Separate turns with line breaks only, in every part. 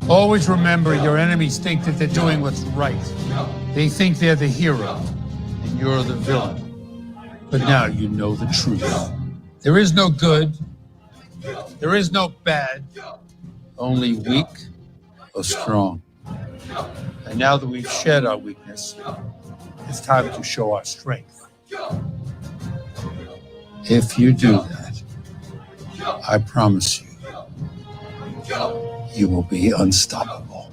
Always remember, your enemies think that they're doing what's right. They think they're the hero, and you're the villain. But now you know the truth. There is no good. There is no bad. Only weak or strong. And now that we've shed our weakness, it's time to show our strength. If you do that, I promise you, you will be unstoppable.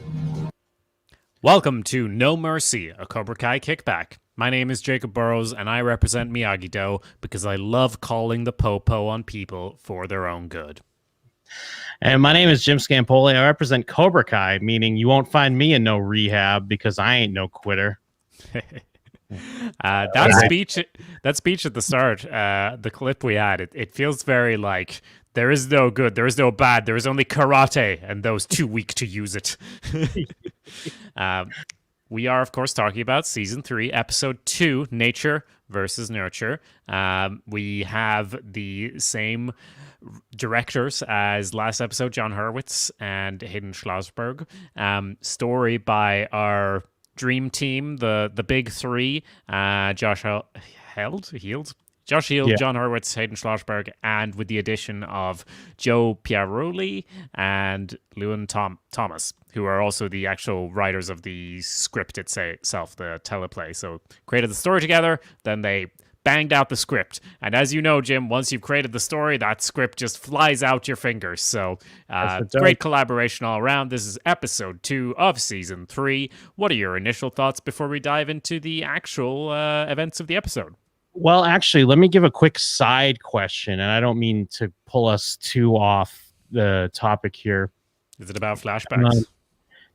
Welcome to No Mercy, a Cobra Kai kickback. My name is Jacob Burrows, and I represent Miyagi-Do because I love calling the po-po on people for their own good.
And my name is Jim Scampoli. I represent Cobra Kai, meaning you won't find me in no rehab because I ain't no quitter.
That speech at the start, the clip we had, it feels very like there is no good, there is no bad, there is only karate, and those too weak to use it. We are, of course, talking about Season 3, Episode 2, Nature versus Nurture. We have the same directors as last episode, John Hurwitz and Hayden Schlossberg. Story by our dream team, the big three, Josh Hield,
Yeah.
John Hurwitz, Hayden Schlossberg, and with the addition of Joe Pieroli and Lewin Thomas, who are also the actual writers of the script itself, the teleplay. So created the story together, then they banged out the script. And as you know, Jim, once you've created the story, that script just flies out your fingers. So great collaboration all around. This is episode 2 of season 3. What are your initial thoughts before we dive into the actual events of the episode?
Well, actually, let me give a quick side question, and I don't mean to pull us too off the topic here.
Is it about flashbacks?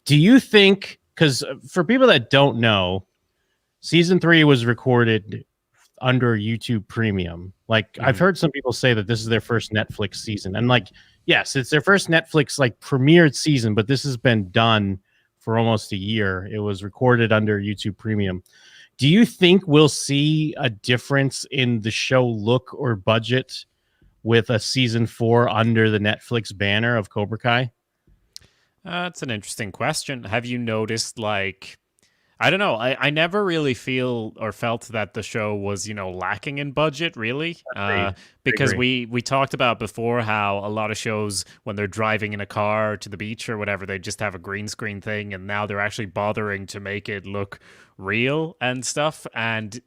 Do you think, because for people that don't know, season 3 was recorded under YouTube Premium. Like, I've heard some people say that this is their first Netflix season. And like, yes, it's their first Netflix like premiered season, but this has been done for almost a year. It was recorded under YouTube Premium. Do you think we'll see a difference in the show look or budget with a season 4 under the Netflix banner of Cobra Kai?
That's an interesting question. Have you noticed, like, I don't know. I never really felt that the show was, lacking in budget, really. Because we talked about before how a lot of shows, when they're driving in a car to the beach or whatever, they just have a green screen thing, and now they're actually bothering to make it look real and stuff. And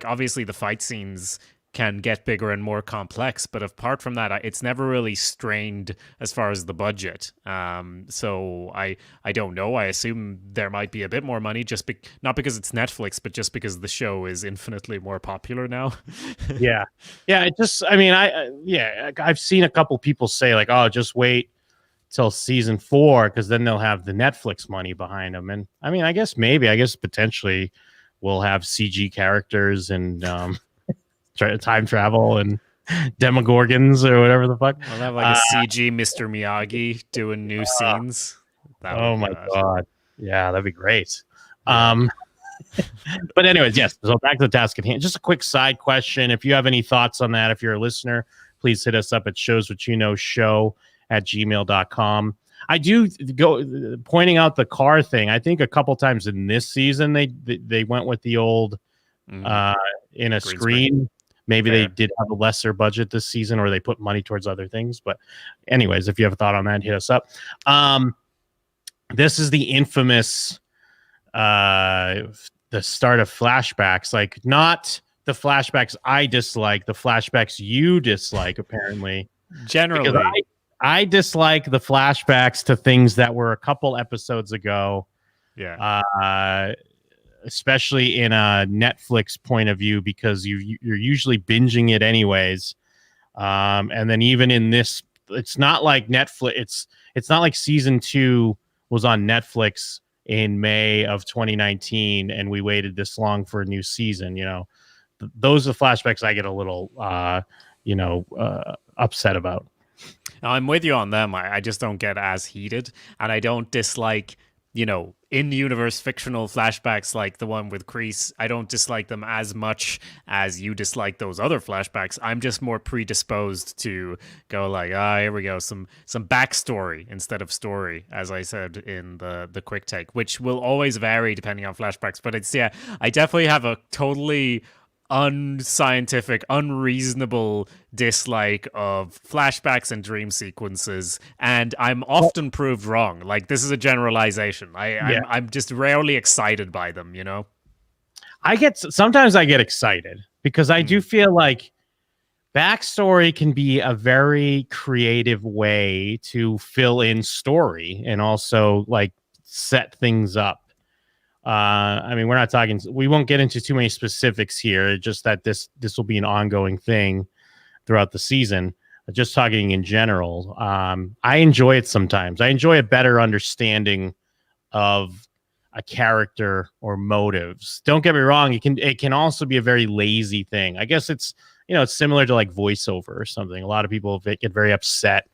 obviously the fight scenes can get bigger and more complex, but apart from that, it's never really strained as far as the budget. So I don't know. I assume there might be a bit more money, not because it's Netflix, but just because the show is infinitely more popular now.
Yeah. I've seen a couple people say like, oh, just wait till season 4 because then they'll have the Netflix money behind them. And I mean, I guess potentially we'll have CG characters and time travel and demogorgons or whatever the fuck.
We'll have like a CG Mr. Miyagi doing new scenes.
Oh my god. Yeah, that'd be great. But anyways, yes. So back to the task at hand. Just a quick side question. If you have any thoughts on that, if you're a listener, please hit us up at showswhatyouknow@gmail.com. I do go pointing out the car thing. I think a couple times in this season they went with the old in a green screen. Maybe Fair. They did have a lesser budget this season, or they put money towards other things. But anyways, if you have a thought on that, hit us up. This is the infamous the start of flashbacks, like not the flashbacks I dislike, the flashbacks you dislike, apparently.
Generally.
Because I dislike the flashbacks to things that were a couple episodes ago.
Yeah.
Especially in a Netflix point of view, because you're usually binging it anyways. And then even in this, it's not like Netflix. It's not like season 2 was on Netflix in May of 2019, and we waited this long for a new season. Those are flashbacks I get a little, upset about.
Now, I'm with you on them. I just don't get as heated, and I don't dislike in-universe fictional flashbacks like the one with Kreese, I don't dislike them as much as you dislike those other flashbacks. I'm just more predisposed to go like, here we go, some backstory instead of story, as I said in the quick take, which will always vary depending on flashbacks. But it's I definitely have a totally unscientific, unreasonable dislike of flashbacks and dream sequences, and I'm often proved wrong. Like, this is a generalization. I'm just rarely excited by them,
Sometimes I get excited because I do feel like backstory can be a very creative way to fill in story and also like set things up. I mean, we won't get into too many specifics here, just that this will be an ongoing thing throughout the season. Just talking in general, I enjoy it sometimes. I enjoy a better understanding of a character or motives. Don't get me wrong, it can also be a very lazy thing. I guess it's similar to like voiceover or something. A lot of people get very upset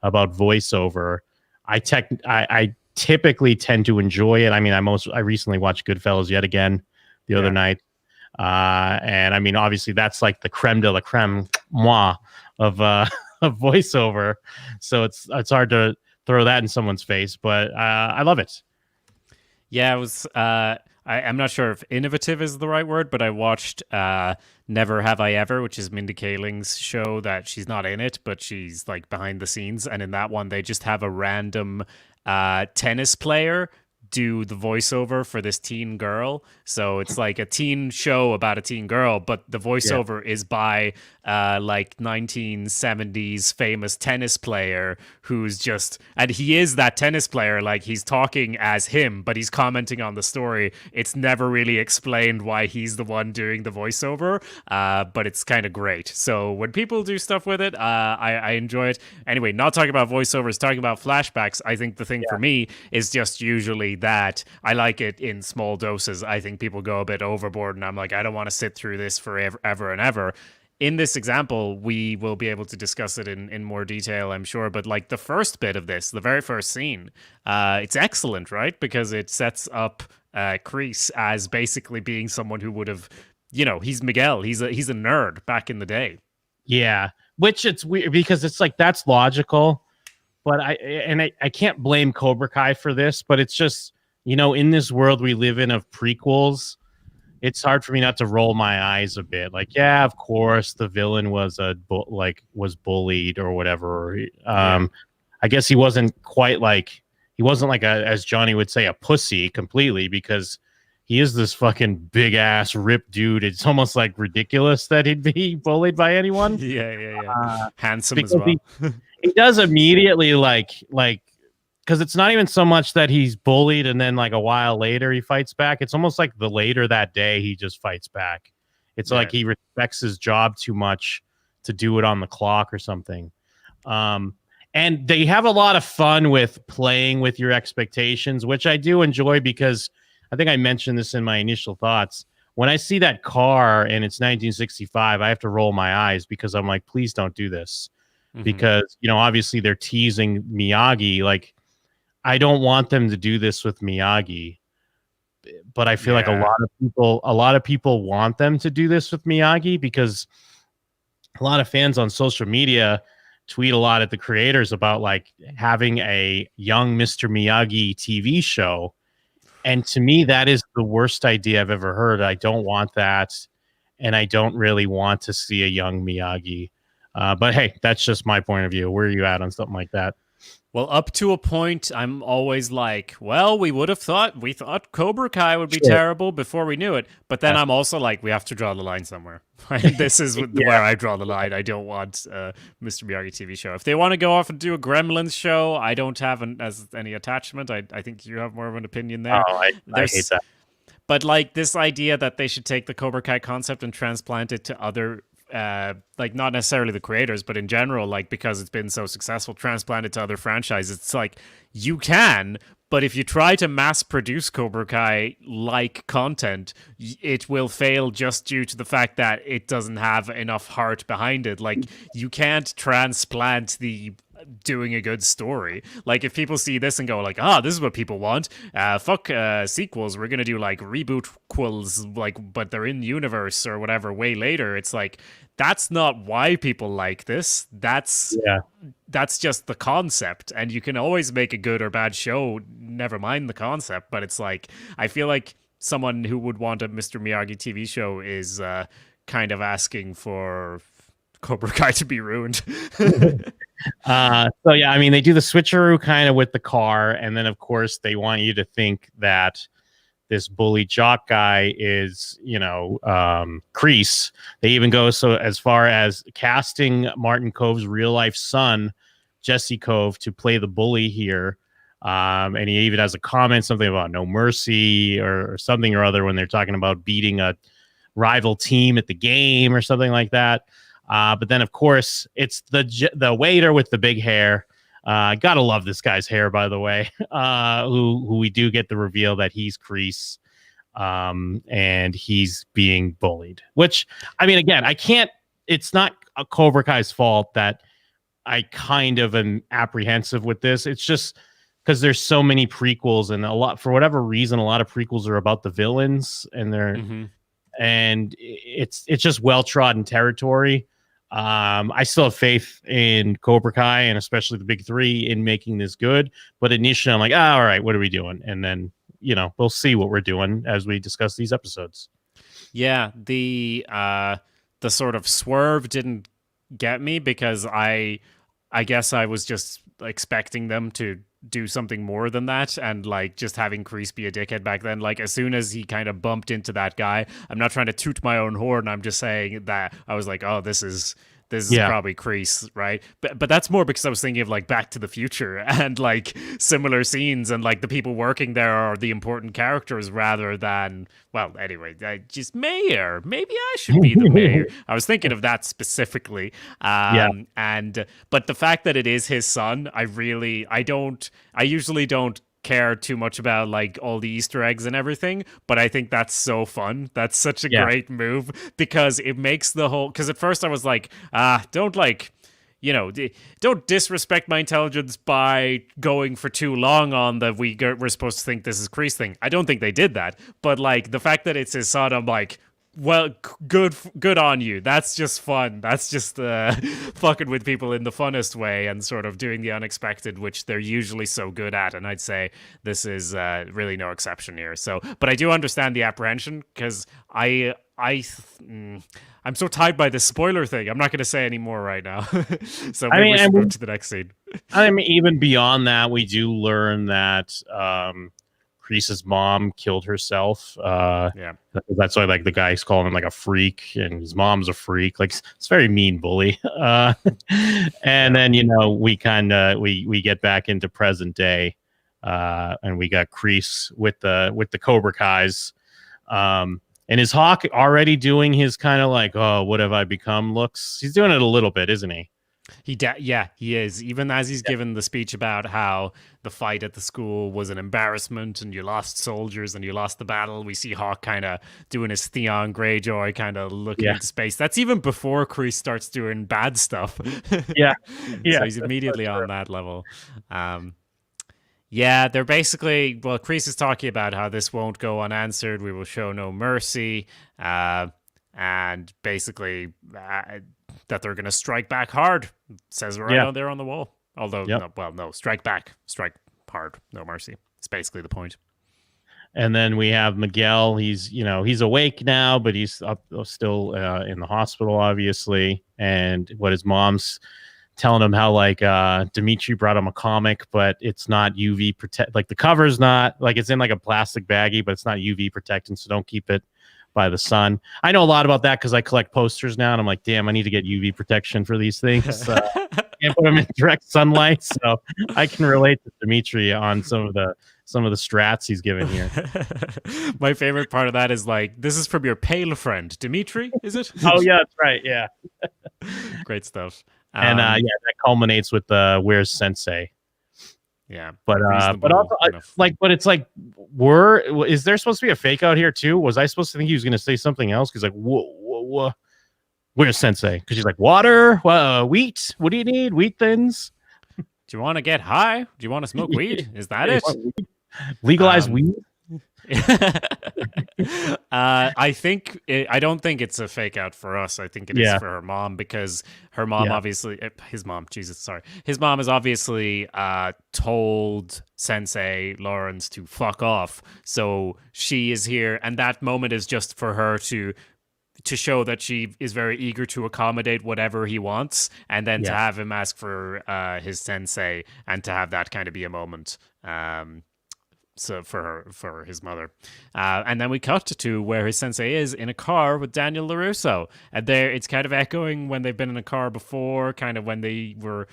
about voiceover. I typically tend to enjoy it. I mean, I recently watched Goodfellas yet again the other night. And I mean, obviously that's like the creme de la creme of voiceover. So it's hard to throw that in someone's face, but I love it.
Yeah, it was I'm not sure if innovative is the right word, but I watched Never Have I Ever, which is Mindy Kaling's show that she's not in it, but she's like behind the scenes. And in that one, they just have a random tennis player do the voiceover for this teen girl. So it's like a teen show about a teen girl, but the voiceover is by like 1970s famous tennis player who's just, and he is that tennis player, like he's talking as him, but he's commenting on the story. It's never really explained why he's the one doing the voiceover, but it's kind of great. So when people do stuff with it, I enjoy it. Anyway, not talking about voiceovers, talking about flashbacks, I think the thing for me is just usually that I like it in small doses. I think people go a bit overboard, and I'm like, I don't want to sit through this forever, ever and ever. In this example, we will be able to discuss it in more detail, I'm sure. But like the first bit of this, the very first scene, it's excellent, right? Because it sets up Kreese as basically being someone who would have, he's Miguel. He's a nerd back in the day.
Yeah, which it's weird because it's like that's logical, but I can't blame Cobra Kai for this. But it's just in this world we live in of prequels, it's hard for me not to roll my eyes a bit. Like, yeah, of course, the villain was was bullied or whatever. I guess he wasn't like as Johnny would say, a pussy completely, because he is this fucking big ass ripped dude. It's almost like ridiculous that he'd be bullied by anyone.
Yeah. Handsome as well.
He does immediately because it's not even so much that he's bullied and then like a while later he fights back. It's almost like the later that day he just fights back. It's like he respects his job too much to do it on the clock or something. And they have a lot of fun with playing with your expectations, which I do enjoy because I think I mentioned this in my initial thoughts. When I see that car and it's 1965, I have to roll my eyes because I'm like, please don't do this. Because, obviously they're teasing Miyagi. Like, I don't want them to do this with Miyagi, but I feel like a lot of people want them to do this with Miyagi because a lot of fans on social media tweet a lot at the creators about like having a young Mr. Miyagi TV show. And to me, that is the worst idea I've ever heard. I don't want that. And I don't really want to see a young Miyagi. But hey, that's just my point of view. Where are you at on something like that?
Well, up to a point, I'm always like, well, we thought Cobra Kai would be terrible before we knew it. But then I'm also like, we have to draw the line somewhere. This is where I draw the line. I don't want Mr. Miyagi TV show. If they want to go off and do a Gremlins show, I don't have any attachment. I think you have more of an opinion there.
Oh, I hate that.
But like this idea that they should take the Cobra Kai concept and transplant it to other like not necessarily the creators, but in general, like because it's been so successful, transplant it to other franchises. It's like you can, but if you try to mass produce Cobra Kai like content, it will fail just due to the fact that it doesn't have enough heart behind it. Like you can't transplant the doing a good story. Like, if people see this and go like, this is what people want, fuck sequels, we're gonna do like reboot quills, like, but they're in universe or whatever way later. It's like, that's not why people like this. That's just the concept, and you can always make a good or bad show, never mind the concept. But it's like, I feel like someone who would want a Mr. Miyagi TV show is kind of asking for Cobra Kai to be ruined.
So yeah, I mean, they do the switcheroo kind of with the car, and then of course they want you to think that this bully jock guy is, Kreese. They even go so as far as casting Martin Kove's real life son, Jesse Kove, to play the bully here. And he even has a comment, something about no mercy or something or other, when they're talking about beating a rival team at the game or something like that. But then, of course, it's the waiter with the big hair. Gotta love this guy's hair, by the way. Who we do get the reveal that he's Kreese, and he's being bullied. Which, I mean, again, I can't. It's not a Cobra Kai's fault that I kind of am apprehensive with this. It's just because there's so many prequels, and for whatever reason, a lot of prequels are about the villains, and and it's just well trodden territory. I still have faith in Cobra Kai, and especially the big three, in making this good. But initially, I'm like, all right, what are we doing? And then, we'll see what we're doing as we discuss these episodes.
Yeah, the sort of swerve didn't get me, because I guess I was just expecting them to do something more than that, and like just having Kreese be a dickhead back then. Like, as soon as he kind of bumped into that guy, I'm not trying to toot my own horn, I'm just saying that I was like, oh, this is probably Kreese, right? But that's more because I was thinking of like Back to the Future and like similar scenes, and like the people working there are the important characters rather than, well, anyway, just mayor. Maybe I should be the mayor. I was thinking of that specifically. But the fact that it is his son, I usually don't care too much about like all the Easter eggs and everything, but I think that's so fun. That's such a great move, because it makes the whole, because at first I was like, don't disrespect my intelligence by going for too long on the we're supposed to think this is Kreese thing. I don't think they did that, but like the fact that it's his son, I'm like, well, good on you. That's just fun. That's just fucking with people in the funnest way, and sort of doing the unexpected, which they're usually so good at. And I'd say this is really no exception here. So, but I do understand the apprehension, because I'm so tied by this spoiler thing. I'm not going to say any more right now. So maybe we should move to the next scene.
I mean, even beyond that, we do learn that Kreese's mom killed herself. That's why like the guy's calling him like a freak, and his mom's a freak. Like, it's very mean bully. And then we get back into present day, and we got Kreese with the Cobra Kais, and is Hawk already doing his kind of like, oh, what have I become looks? He's doing it a little bit, isn't he?
He is. Even as he's given the speech about how the fight at the school was an embarrassment, and you lost soldiers and you lost the battle, we see Hawk kind of doing his Theon Greyjoy, kind of looking into space. That's even before Kreese starts doing bad stuff. So he's immediately on that level. They're basically, well, Kreese is talking about how this won't go unanswered. We will show no mercy. And basically that they're going to strike back hard. It says right on there on the wall. Although, no, strike back, strike hard, no mercy. It's basically the point.
And then we have Miguel. He's awake now, but he's still in the hospital, obviously. And what his mom's telling him how like Dimitri brought him a comic, but it's not UV protect. Like the cover's not like, it's in like a plastic baggie, but it's not UV protectant, so don't keep it by the sun. I know a lot about that because I collect posters now, and I'm like, damn, I need to get UV protection for these things. Can't put them in direct sunlight, so I can relate to Dimitri on some of the strats he's given here.
My favorite part of that is like, this is from your pale friend Dimitri, is it?
Oh yeah, that's right. Yeah,
great stuff.
And that culminates with where's Sensei.
Yeah,
but also but it's like, is there supposed to be a fake out here too? Was I supposed to think he was going to say something else? Because like, whoa, where's Sensei? Because she's like, water, wheat. What do you need? Wheat thins.
you want to get high? Do you want to smoke weed? Is that it?
Legalize weed?
I don't think it's a fake out for us. I think it is for her mom, because her mom obviously his mom has obviously told Sensei Lawrence to fuck off. So she is here, and that moment is just for her to show that she is very eager to accommodate whatever he wants, and then to have him ask for his sensei, and to have that kind of be a moment. So for his mother, and then we cut to where his sensei is in a car with Daniel LaRusso, and there it's kind of echoing when they've been in a car before, kind of when they were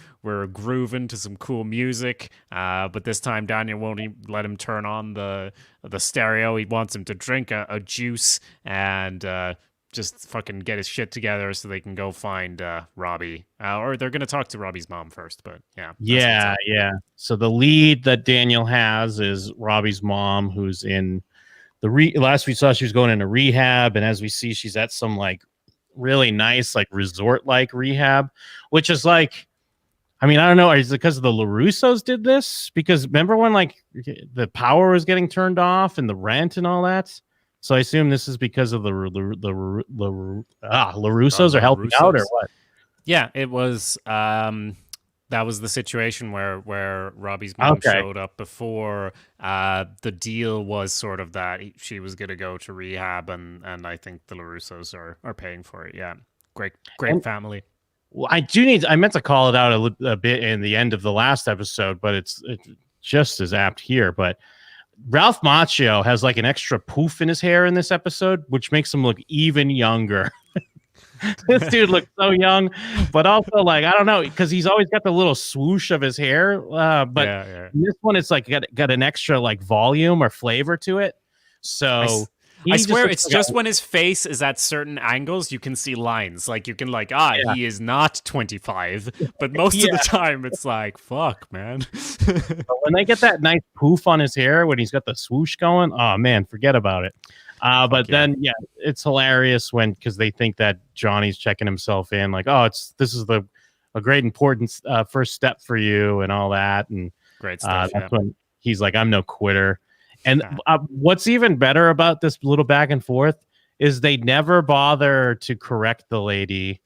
grooving to some cool music, but this time Daniel won't let him turn on the stereo. He wants him to drink a juice and just fucking get his shit together so they can go find Robbie. Or they're going to talk to Robbie's mom first, but yeah.
Yeah. So the lead that Daniel has is Robbie's mom, who's in the last we saw, she was going into rehab. And as we see, she's at some like really nice, like resort-like rehab, which is like, I mean, I don't know. Is it because the LaRussos did this? Because remember when like the power was getting turned off and the rent and all that? So I assume this is because of the LaRussos are helping out, or what?
Yeah, it was. That was the situation where Robbie's mom showed up before. The deal was sort of that she was going to go to rehab, and I think the LaRussos are paying for it. Yeah, great family.
Well, I meant to call it out a bit in the end of the last episode, but it's just as apt here. But Ralph Macchio has like an extra poof in his hair in this episode, which makes him look even younger. This dude looks so young, but also like, I don't know, because he's always got the little swoosh of his hair. But in this one, it's like got an extra like volume or flavor to it. So
I swear it's just when his face is at certain angles, you can see lines. Like you can he is not 25, but most of the time it's like, fuck, man.
But when they get that nice poof on his hair, when he's got the swoosh going, oh man, forget about it. But then it's hilarious because they think that Johnny's checking himself in, like, oh, this is a great important first step for you and all that. And
great stuff.
That's when he's like, I'm no quitter. And what's even better about this little back and forth is they never bother to correct the lady.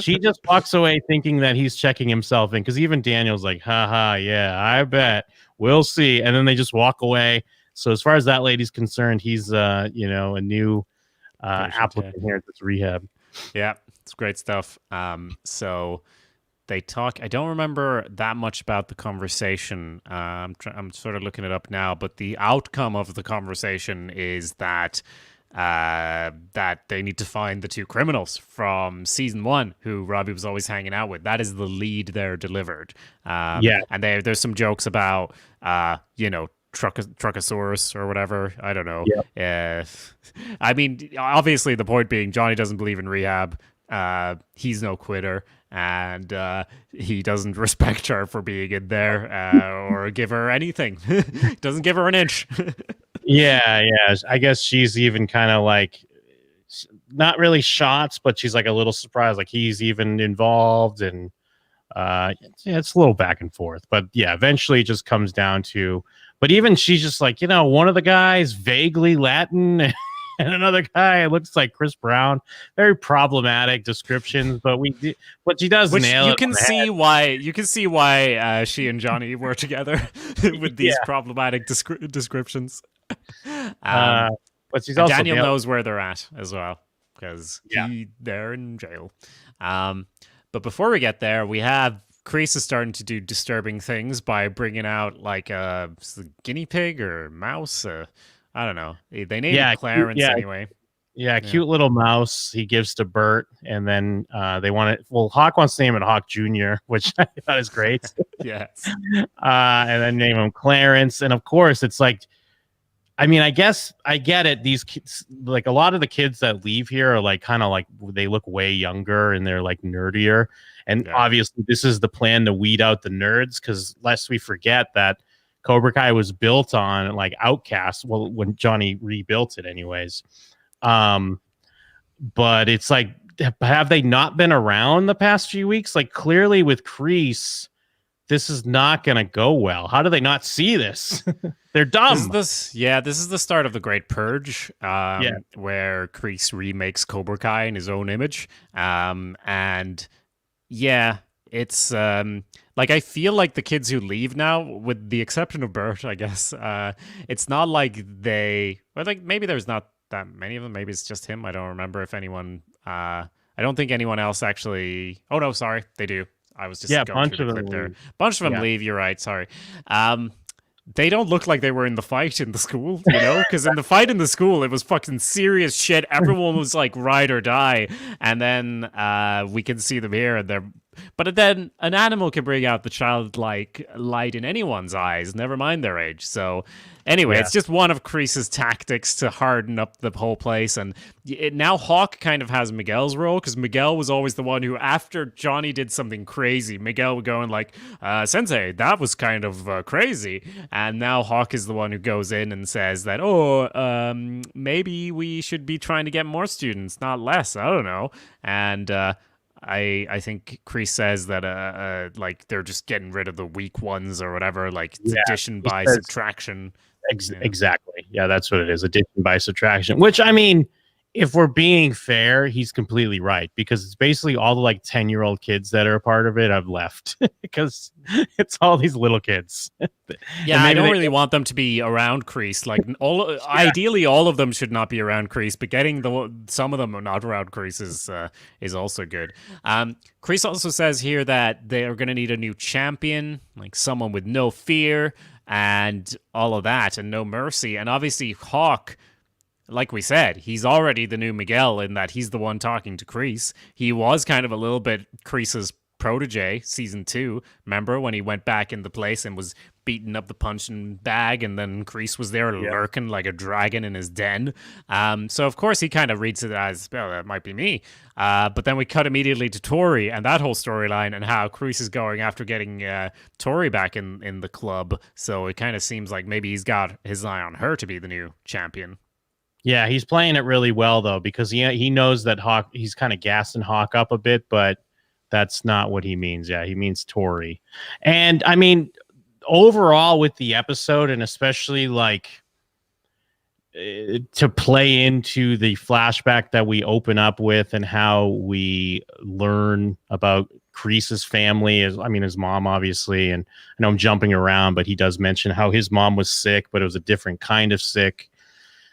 She just walks away thinking that he's checking himself in, because even Daniel's like, haha, yeah, I bet. We'll see. And then they just walk away. So as far as that lady's concerned, he's a new applicant here at this rehab.
Yeah, it's great stuff. So they talk. I don't remember that much about the conversation. I'm sort of looking it up now, but the outcome of the conversation is that they need to find the two criminals from season 1 who Robbie was always hanging out with. That is the lead they're delivered. And there's some jokes about Truckosaurus or whatever. I don't know. I mean, obviously the point being Johnny doesn't believe in rehab. He's no quitter, and he doesn't respect her for being in there or give her anything. Doesn't give her an inch.
Yeah. I guess she's even kind of like not really shots, but she's like a little surprised, like he's even involved, and it's a little back and forth. But yeah, eventually it just comes down to. But even she's just like, one of the guys vaguely Latin and another guy looks like Chris Brown. Very problematic descriptions, but she does nail it.
You can see why she and Johnny were together with these problematic descriptions.
But she's also
Daniel knows where they're at as well, because they're in jail. But before we get there, we have Kreese is starting to do disturbing things by bringing out like a guinea pig or mouse. I don't know. They named it Clarence anyway.
Yeah, cute little mouse he gives to Bert, and then they want it. Well, Hawk wants to name it Hawk Jr., which I thought is great.
Yes.
And then name him Clarence. And of course, it's like, I mean, I guess I get it. These kids, like a lot of the kids that leave here are like kind of like they look way younger and they're like nerdier. And obviously, this is the plan to weed out the nerds, because lest we forget that Cobra Kai was built on like Outcast. Well, when Johnny rebuilt it, anyways. But it's like, have they not been around the past few weeks? Like clearly with Kreese, this is not going to go well. How do they not see this? They're dumb.
This is the start of the Great Purge, where Kreese remakes Cobra Kai in his own image. And yeah, it's like I feel like the kids who leave now, with the exception of Bert, I guess, it's not like maybe there's not that many of them. Maybe it's just him. I don't remember if anyone. I don't think anyone else actually. Oh no, sorry, they do. I was just going through the clip there. Bunch of them leave. You're right. Sorry. They don't look like they were in the fight in the school, you know? Because in the fight in the school, it was fucking serious shit. Everyone was like ride or die. And then we can see them here, and but then an animal can bring out the childlike light in anyone's eyes, never mind their age. So anyway, it's just one of Kreese's tactics to harden up the whole place. And now Hawk kind of has Miguel's role, because Miguel was always the one who, after Johnny did something crazy, Miguel would go and like, Sensei, that was kind of crazy. And now Hawk is the one who goes in and says that, maybe we should be trying to get more students, not less. I don't know. And I think Kreese says that like they're just getting rid of the weak ones or whatever, like addition by subtraction.
Exactly. Yeah, that's what it is. Addition by subtraction. Which, I mean, if we're being fair, he's completely right, because it's basically all the like 10-year-old kids that are a part of it have left because it's all these little kids.
Yeah, I don't really want them to be around Kreese. Like ideally, all of them should not be around Kreese, but getting some of them are not around Kreese is also good. Kreese also says here that they are going to need a new champion, like someone with no fear and all of that, and no mercy. And obviously, Hawk, like we said, he's already the new Miguel in that he's the one talking to Kreese. He was kind of a little bit Kreese's protege, season 2. Remember when he went back in the place and was beating up the punching bag, and then Kreese was there lurking like a dragon in his den. So of course he kind of reads it as, well, that might be me. But then we cut immediately to Tori and that whole storyline, and how Kreese is going after getting Tori back in the club. So it kind of seems like maybe he's got his eye on her to be the new champion.
Yeah, he's playing it really well, though, because he knows that he's kind of gassing Hawk up a bit, but that's not what he means. Yeah, he means Tori. And, I mean, overall with the episode, and especially, like, to play into the flashback that we open up with and how we learn about Kreese's family, his mom, obviously, and I know I'm jumping around, but he does mention how his mom was sick, but it was a different kind of sick.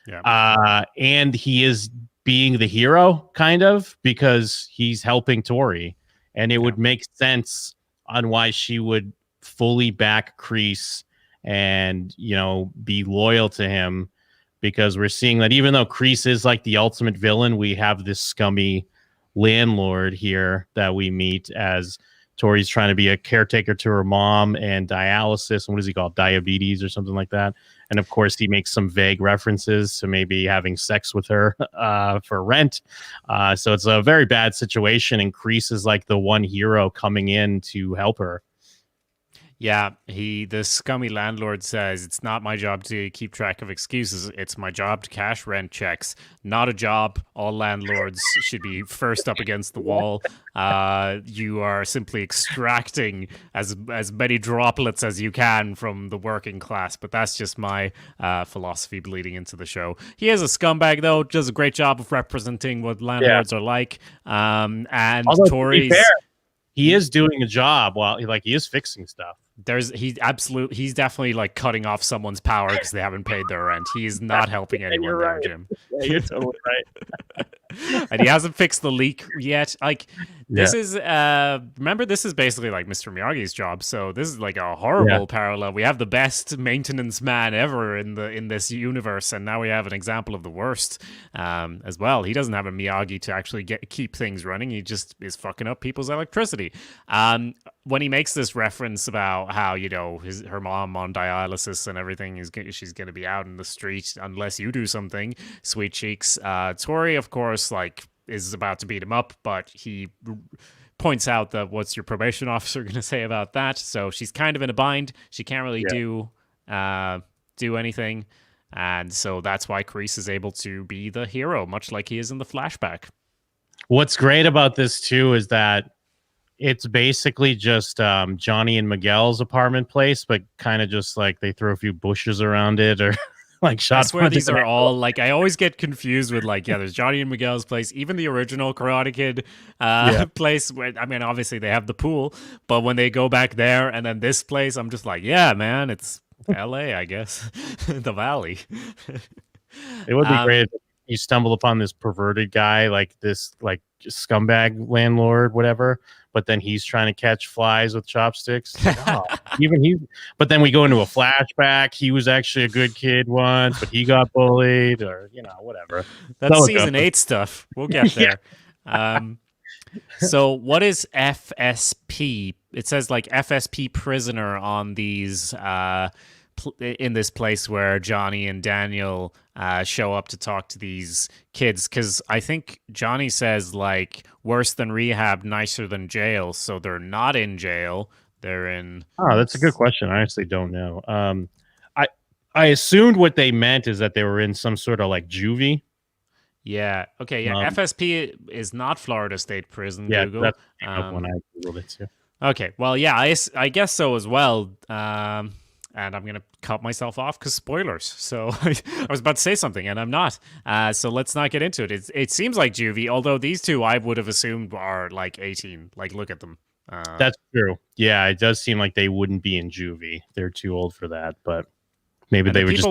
Yeah. And he is being the hero, kind of, because he's helping Tori. And it would make sense on why she would fully back Kreese and, be loyal to him, because we're seeing that even though Kreese is like the ultimate villain, we have this scummy landlord here that we meet as Tori's trying to be a caretaker to her mom and dialysis. And what does he call it? Diabetes or something like that. And of course, he makes some vague references to maybe having sex with her for rent. So it's a very bad situation. And Kreese is like the one hero coming in to help her.
Yeah, the scummy landlord says, it's not my job to keep track of excuses. It's my job to cash rent checks. Not a job. All landlords should be first up against the wall. You are simply extracting as many droplets as you can from the working class. But that's just my philosophy bleeding into the show. He is a scumbag, though. Does a great job of representing what landlords are like. And Tori's...
He is doing a job while he is fixing stuff.
He's definitely like cutting off someone's power because they haven't paid their rent. He's not helping anyone there, Jim.
Yeah, you're totally right.
And he hasn't fixed the leak yet. Like, this is remember, this is basically like Mr. Miyagi's job. So this is like a horrible parallel. We have the best maintenance man ever in this universe, and now we have an example of the worst as well. He doesn't have a Miyagi to actually keep things running. He just is fucking up people's electricity. When he makes this reference about how, her mom on dialysis and everything, she's going to be out in the street unless you do something, sweet cheeks. Tori, of course, is about to beat him up, but he points out that what's your probation officer going to say about that? So she's kind of in a bind. She can't really do anything. And so that's why Kreese is able to be the hero, much like he is in the flashback.
What's great about this, too, is that it's basically just Johnny and Miguel's apartment place, but kind of just like they throw a few bushes around it or like
I
shots.
swear these are all like I always get confused with like there's Johnny and Miguel's place, even the original Karate Kid place where I mean obviously they have the pool, but when they go back there and then this place, I'm just like yeah man, it's L.A. I guess the Valley.
It would be great if you stumble upon this perverted guy, like this like scumbag landlord, whatever. But then he's trying to catch flies with chopsticks. Like, oh, even he. But then we go into a flashback. He was actually a good kid once, but he got bullied, or whatever.
That's season 8 stuff. We'll get there. So what is FSP? It says like FSP prisoner on these in this place where Johnny and Daniel show up to talk to these kids, because I think Johnny says like worse than rehab, nicer than jail. So they're not in jail. They're in. Oh,
that's a good question. I honestly don't know. I assumed what they meant is that they were in some sort of like juvie.
Yeah. Okay. Yeah. FSP is not Florida State Prison.
Yeah,
Google.
That's when I googled it too.
Okay. Well, yeah, I guess so as well. And I'm going to cut myself off because spoilers. So I was about to say something and I'm not. So let's not get into it. It seems like juvie, although these two I would have assumed are like 18. Like, look at them.
That's true. Yeah, it does seem like they wouldn't be in juvie. They're too old for that, but maybe they would just...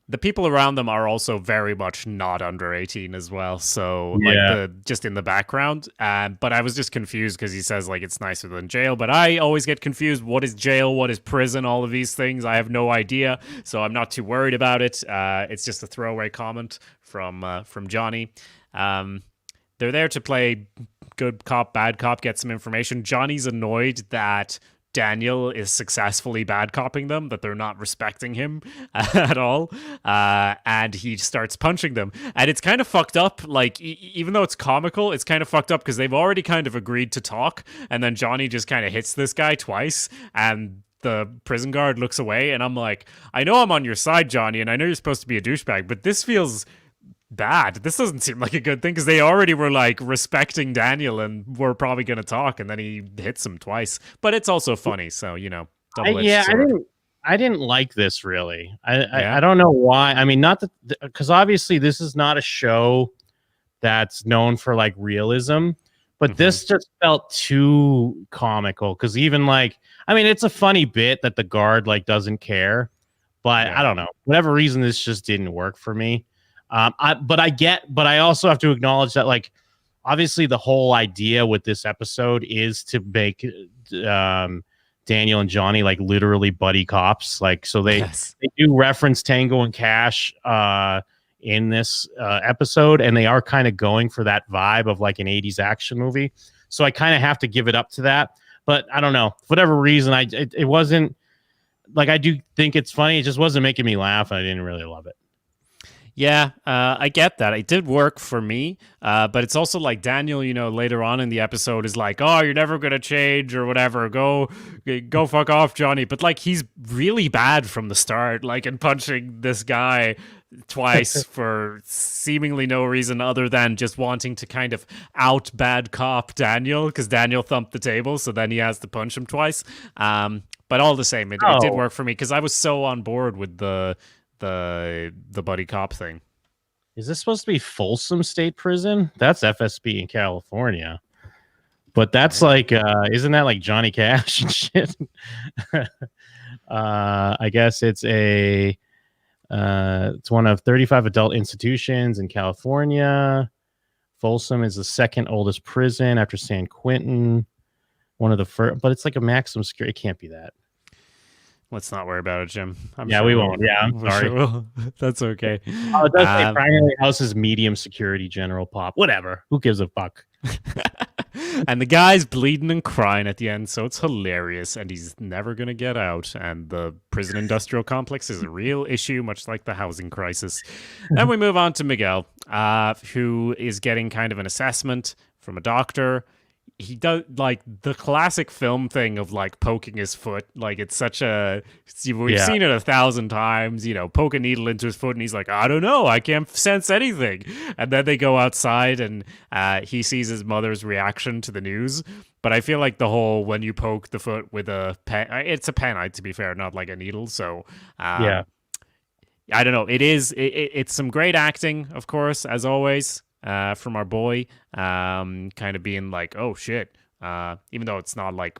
The people around them are also very much not under 18 as well. So like just in the background. But I was just confused because he says like it's nicer than jail. But I always get confused. What is jail? What is prison? All of these things. I have no idea. So I'm not too worried about it. It's just a throwaway comment from Johnny. They're there to play good cop, bad cop, get some information. Johnny's annoyed that Daniel is successfully bad copping them, that they're not respecting him at all, and he starts punching them. And it's kind of fucked up, like, even though it's comical, it's kind of fucked up because they've already kind of agreed to talk, and then Johnny just kind of hits this guy twice, and the prison guard looks away, and I'm like, I know I'm on your side, Johnny, and I know you're supposed to be a douchebag, but this feels bad. This doesn't seem like a good thing because they already were like respecting Daniel and were probably going to talk, and then he hits him twice. But it's also funny, so double-edged sword.
I didn't like this really. I don't know why. I mean, not that because obviously this is not a show that's known for like realism, but this just felt too comical. Because even like, I mean, it's a funny bit that the guard like doesn't care, but I don't know, whatever reason, this just didn't work for me. But I also have to acknowledge that, like, obviously the whole idea with this episode is to make Daniel and Johnny like literally buddy cops. Like, so they do reference Tango and Cash in this episode, and they are kind of going for that vibe of like an 80s action movie. So I kind of have to give it up to that. But I don't know, for whatever reason, it wasn't like, I do think it's funny. It just wasn't making me laugh. I didn't really love it.
Yeah, I get that. It did work for me, but it's also like Daniel, later on in the episode is like, oh, you're never going to change or whatever. Go fuck off, Johnny. But like, he's really bad from the start, like, and punching this guy twice for seemingly no reason other than just wanting to kind of out bad cop Daniel, because Daniel thumped the table, so then he has to punch him twice. But all the same, it did work for me because I was so on board with the buddy cop thing.
Is this supposed to be Folsom State Prison? That's FSB in California. But that's like isn't that like Johnny Cash and shit? I guess it's one of 35 adult institutions in California. Folsom is the second oldest prison after San Quentin. One of the first, but it's like a maximum security. It can't be that.
Let's not worry about it, Jim.
We won't. Yeah, I'm sorry.
Sure that's okay.
Oh, it does say primary house is medium security, general pop. Whatever. Who gives a fuck?
And the guy's bleeding and crying at the end, so it's hilarious, and he's never going to get out. And the prison industrial complex is a real issue, much like the housing crisis. Then we move on to Miguel, who is getting kind of an assessment from a doctor. he does like the classic film thing of like poking his foot. Like it's such a we've seen it 1,000 times. Poke a needle into his foot, and he's like, I don't know, I can't sense anything. And then they go outside, and he sees his mother's reaction to the news. But I feel like the whole when you poke the foot with a pen, it's a pen, to be fair, not like a needle. So I don't know. It's some great acting, of course, as always. From our boy, kind of being like, oh shit, even though it's not like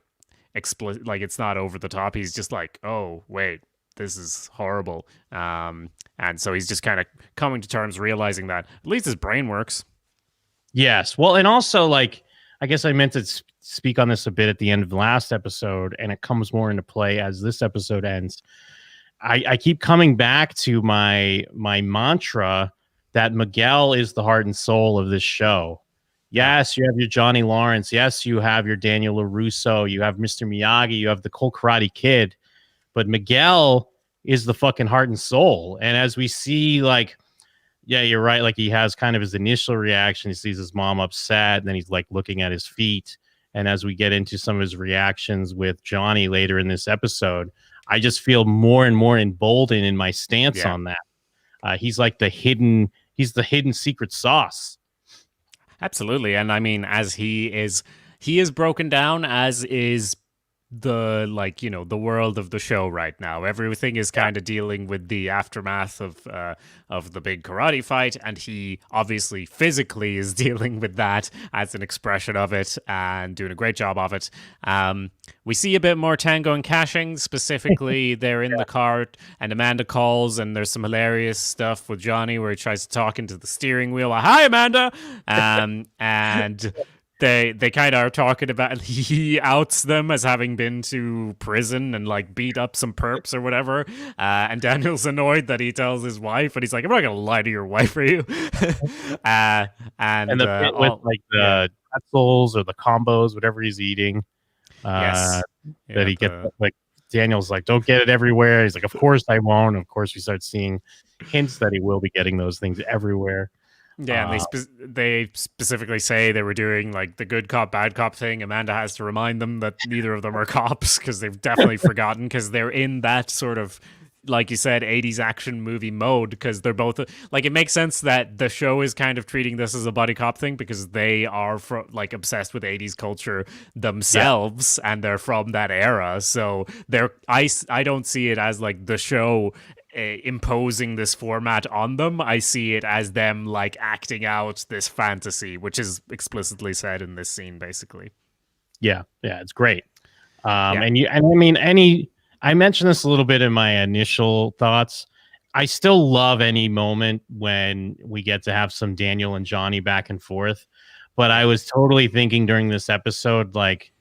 explicit, like it's not over the top, he's just like, oh wait, this is horrible, and so he's just kind of coming to terms, realizing that at least his brain works.
Yes, well, and also like, I guess I meant to speak on this a bit at the end of the last episode, and it comes more into play as this episode ends. I keep coming back to my mantra that Miguel is the heart and soul of this show. Yes, you have your Johnny Lawrence. Yes, you have your Daniel LaRusso. You have Mr. Miyagi. You have the Cold Karate Kid. But Miguel is the fucking heart and soul. And as we see, like, yeah, you're right. Like, he has kind of his initial reaction. He sees his mom upset, and then he's like looking at his feet. And as we get into some of his reactions with Johnny later in this episode, I just feel more and more emboldened in my stance on that. He's like he's the hidden secret sauce.
Absolutely. And I mean, as he is broken down, as is the the world of the show right now. Everything is kind of dealing with the aftermath of the big karate fight, and he obviously physically is dealing with that as an expression of it and doing a great job of it. We see a bit more Tango and Cashing. Specifically, they're in the car, and Amanda calls, and there's some hilarious stuff with Johnny where he tries to talk into the steering wheel. Hi, Amanda! And they kind of are talking about, he outs them as having been to prison and like beat up some perps or whatever. And Daniel's annoyed that he tells his wife, and he's like, I'm not going to lie to your wife for you. and
the bit with like the pretzels or the combos, whatever he's eating. That he gets like, Daniel's like, don't get it everywhere. He's like, of course I won't. And of course we start seeing hints that he will be getting those things everywhere.
Yeah, and they specifically say they were doing like the good cop, bad cop thing. Amanda has to remind them that neither of them are cops because they've definitely forgotten, because they're in that sort of, like you said, 80s action movie mode, because they're both like, it makes sense that the show is kind of treating this as a buddy cop thing because they are like obsessed with 80s culture themselves, and they're from that era. So I don't see it as like the show imposing this format on them. I see it as them like acting out this fantasy, which is explicitly said in this scene, basically.
Yeah, it's great. I mentioned this a little bit in my initial thoughts. I still love any moment when we get to have some Daniel and Johnny back and forth, but I was totally thinking during this episode, like,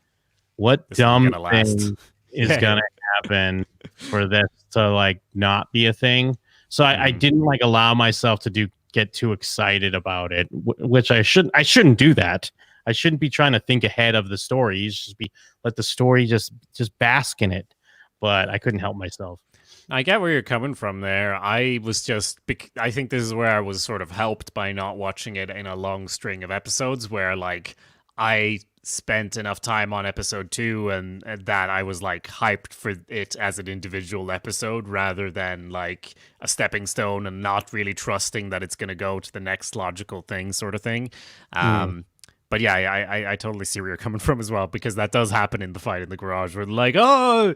what dumb thing is gonna happen for this to like not be a thing. So I didn't like allow myself to get too excited about it, which I shouldn't do that. I shouldn't be trying to think ahead of the story. You should let the story just bask in it. But I couldn't help myself.
I get where you're coming from there. I think this is where I was sort of helped by not watching it in a long string of episodes, where like I spent enough time on episode 2 and that I was like hyped for it as an individual episode rather than like a stepping stone, and not really trusting that it's going to go to the next logical thing sort of thing. But yeah, I totally see where you're coming from as well, because that does happen in the fight in the garage where like, oh,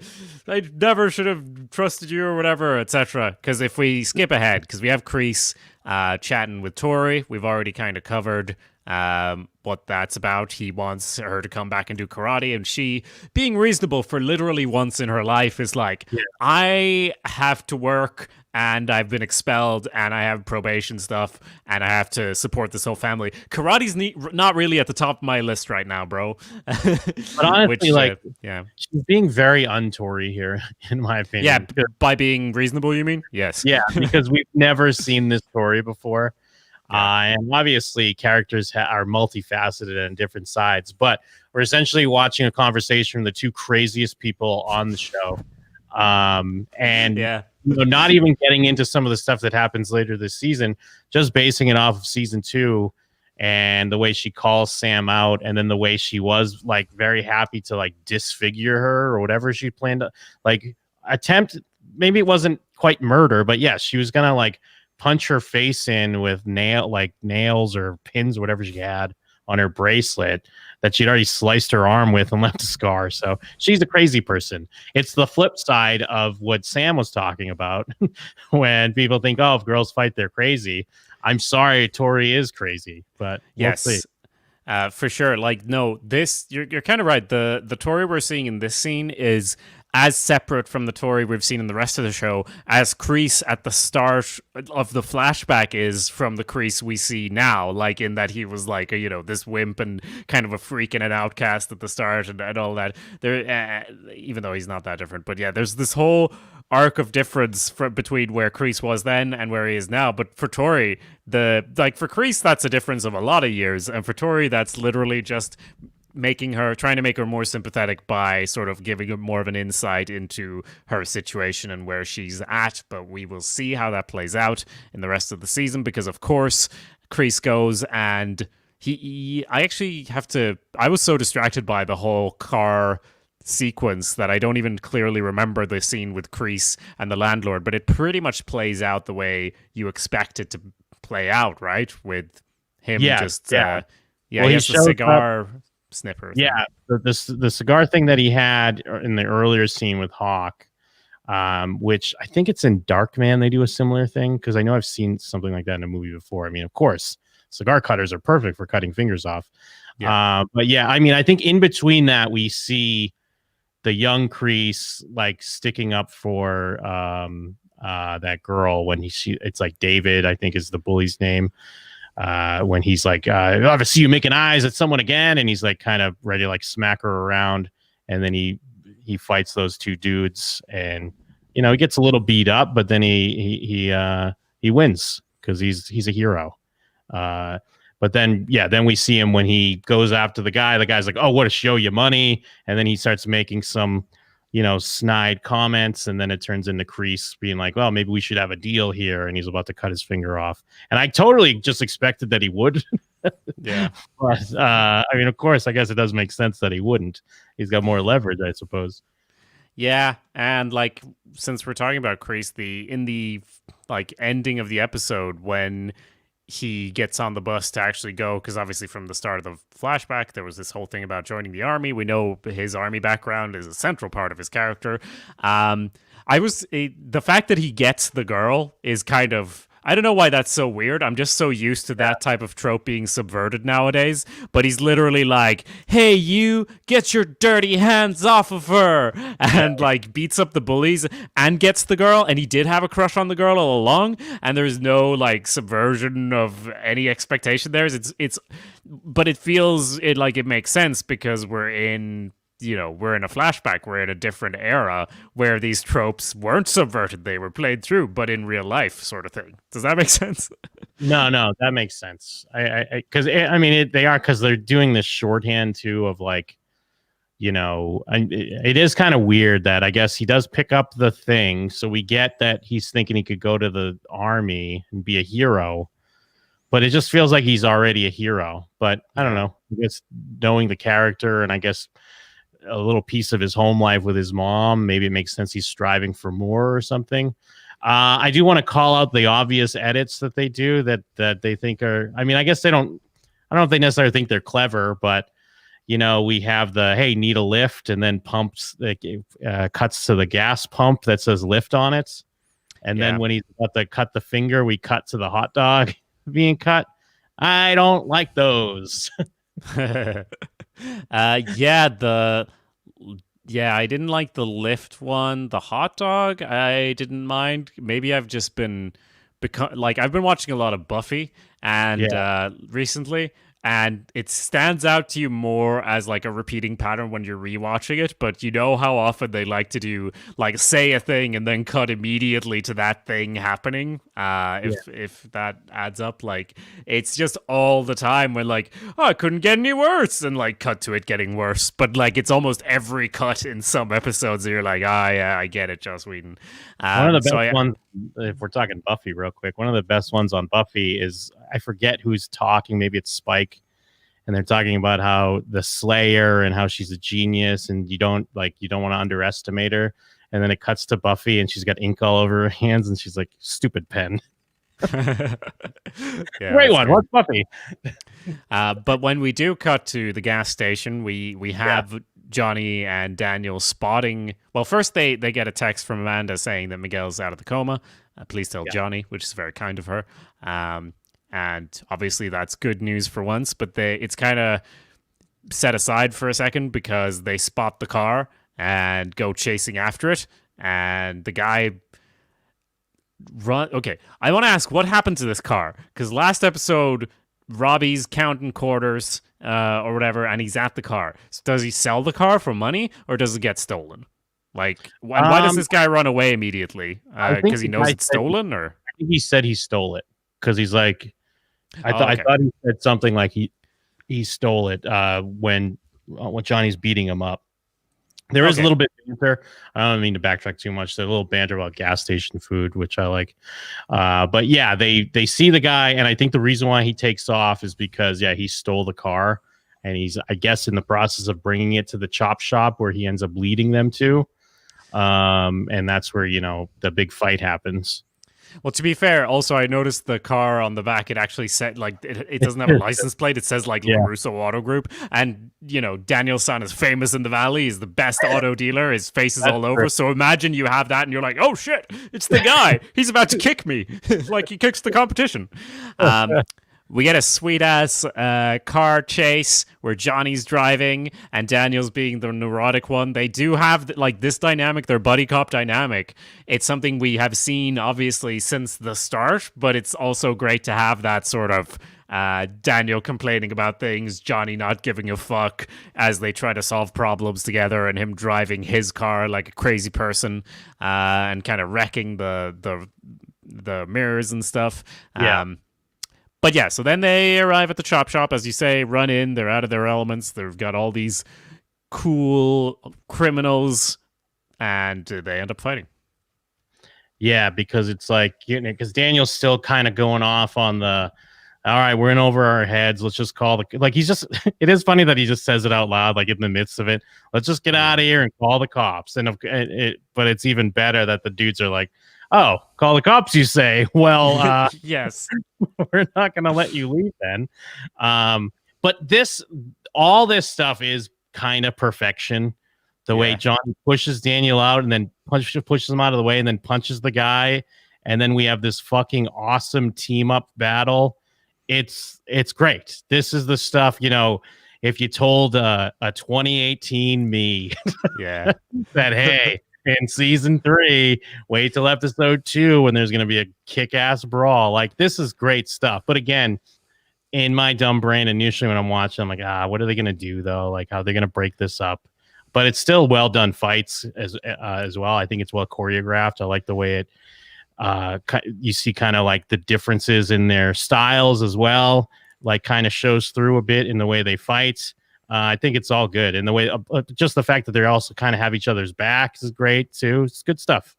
I never should have trusted you or whatever, etc. Because if we skip ahead, because we have Kreese chatting with Tori, we've already kind of covered what that's about. He wants her to come back and do karate, and she, being reasonable for literally once in her life, is like, I have to work, and I've been expelled, and I have probation stuff, and I have to support this whole family. Karate's not really at the top of my list right now, bro.
But honestly, she's being very un-Tory here, in my opinion.
Yeah, by being reasonable, you mean? Yes.
Yeah, because we've never seen this story before. And obviously characters are multifaceted and different sides, but we're essentially watching a conversation from the two craziest people on the show. Not even getting into some of the stuff that happens later this season, just basing it off of season 2 and the way she calls Sam out, and then the way she was like very happy to like disfigure her or whatever she planned to like attempt. Maybe it wasn't quite murder, but yes, she was gonna like punch her face in with nails or pins, or whatever she had on her bracelet that she'd already sliced her arm with and left a scar. So she's a crazy person. It's the flip side of what Sam was talking about when people think, oh, if girls fight, they're crazy. I'm sorry, Tori is crazy, but
yes.
we'll see.
For sure. Like, no, this you're kind of right. The Tori we're seeing in this scene is as separate from the Tori we've seen in the rest of the show as Kreese at the start of the flashback is from the Kreese we see now. Like, in that he was like this wimp and kind of a freak and an outcast at the start and all that. There, even though he's not that different, but yeah, there's this whole arc of difference between where Kreese was then and where he is now. But for Tori, for Kreese, that's a difference of a lot of years, and for Tori, that's literally just trying to make her more sympathetic by sort of giving her more of an insight into her situation and where she's at. But we will see how that plays out in the rest of the season, because of course Kreese goes and I was so distracted by the whole car sequence that I don't even clearly remember the scene with Kreese and the landlord, but it pretty much plays out the way you expect it to play out, right? With him he has a cigar snipper thing.
Yeah, the cigar thing that he had in the earlier scene with Hawk, which I think it's in Darkman, they do a similar thing, because I know I've seen something like that in a movie before. I mean, of course, cigar cutters are perfect for cutting fingers off. Yeah. But yeah, I mean, I think in between that, we see the young Kreese like sticking up for that girl when it's like David, I think is the bully's name. When he's like, if I see you making eyes at someone again, and he's like kind of ready to like smack her around, and then he fights those two dudes, and he gets a little beat up, but then he wins because he's a hero. But then we see him when he goes after the guy. The guy's like, oh, what a show, you money. And then he starts making some, snide comments. And then it turns into Kreese being like, well, maybe we should have a deal here. And he's about to cut his finger off. And I totally just expected that he would.
Yeah.
But, I mean, of course, I guess it does make sense that he wouldn't. He's got more leverage, I suppose.
Yeah. And like, since we're talking about Kreese, in the like ending of the episode, when he gets on the bus to actually go, because obviously from the start of the flashback there was this whole thing about joining the army. We know his army background is a central part of his character. The fact that he gets the girl is kind of, I don't know why that's so weird. I'm just so used to that type of trope being subverted nowadays. But he's literally like, hey, you, get your dirty hands off of her. And like beats up the bullies and gets the girl. And he did have a crush on the girl all along. And there's no like subversion of any expectation there. But it feels like it makes sense because we're in a flashback. We're in a different era where these tropes weren't subverted. They were played through, but in real life sort of thing. Does that make sense?
No, that makes sense. They are, because they're doing this shorthand too of like, it is kind of weird that I guess he does pick up the thing. So we get that he's thinking he could go to the army and be a hero, but it just feels like he's already a hero. But I don't know. I guess knowing the character, and I guess a little piece of his home life with his mom, maybe it makes sense he's striving for more or something. I do want to call out the obvious edits that they do that they think are, I mean, I guess I don't know if they necessarily think they're clever, but we have the, hey, need a lift, and then cuts to the gas pump that says lift on it. And then when he's about to cut the finger, we cut to the hot dog being cut. I don't like those.
I didn't like the lift one. The hot dog, I didn't mind. Maybe I've just been I've been watching a lot of Buffy and recently, and it stands out to you more as like a repeating pattern when you're rewatching it, but you know how often they like to do like say a thing and then cut immediately to that thing happening. If that adds up, like it's just all the time when like, oh, it couldn't get any worse, and like cut to it getting worse. But like it's almost every cut in some episodes that you're like, ah, yeah, I get it, Joss Whedon.
One of the best ones, if we're talking Buffy real quick, one of the best ones on Buffy is, I forget who's talking, maybe it's Spike, and they're talking about how the Slayer and how she's a genius and you don't want to underestimate her. And then it cuts to Buffy and she's got ink all over her hands and she's like, stupid pen. Great one. What's Buffy?
But when we do cut to the gas station, we have Johnny and Daniel spotting. Well, first they get a text from Amanda saying that Miguel's out of the coma. Please tell Johnny, which is very kind of her. And obviously that's good news for once, but it's kind of set aside for a second because they spot the car and go chasing after it. And the guy Okay, I want to ask what happened to this car, because last episode Robbie's counting quarters or whatever, and he's at the car. So does he sell the car for money or does it get stolen? Like, why does this guy run away immediately? Because he knows it's stolen, or
I think he said he stole it because he's like, I thought he said something like he stole it when Johnny's beating him up. There is a little bit of banter. I don't mean to backtrack too much. There's a little banter about gas station food, which I like. But yeah, they see the guy, and I think the reason why he takes off is because he stole the car, and he's, I guess, in the process of bringing it to the chop shop where he ends up leading them to, and that's where the big fight happens.
Well, to be fair, also I noticed the car on the back. It actually said like it doesn't have a license plate. It says like LaRusso Auto Group, and Daniel's son is famous in the Valley. He's the best auto dealer. His face is all over. So imagine you have that, and you're like, oh shit, it's the guy. He's about to kick me, like he kicks the competition. We get a sweet-ass car chase where Johnny's driving and Daniel's being the neurotic one. They do have, like, this dynamic, their buddy cop dynamic. It's something we have seen, obviously, since the start, but it's also great to have that sort of Daniel complaining about things, Johnny not giving a fuck as they try to solve problems together, and him driving his car like a crazy person and kind of wrecking the mirrors and stuff. But yeah, so then they arrive at the chop shop, as you say, run in, they're out of their elements, they've got all these cool criminals, and they end up fighting.
Yeah, because it's like, because Daniel's still kind of going off on the, all right, we're in over our heads, let's just call he's just, it is funny that he just says it out loud, like in the midst of it, let's just get out of here and call the cops. But it's even better that the dudes are like, oh, call the cops, you say? Well,
yes,
we're not going to let you leave then. But all this stuff is kind of perfection. The way Johnny pushes Daniel out and then pushes him out of the way and then punches the guy. And then we have this fucking awesome team up battle. It's great. This is the stuff, if you told a 2018 me that, hey, in season 3, wait till episode 2 when there's going to be a kick-ass brawl. Like, this is great stuff. But again, in my dumb brain, initially when I'm watching, I'm like, what are they going to do though? Like, how are they going to break this up? But it's still well done fights as well. I think it's well choreographed. I like the way you see kind of like the differences in their styles as well. Like, kind of shows through a bit in the way they fight. I think it's all good. And the way, just the fact that they also kind of have each other's backs is great too. It's good stuff.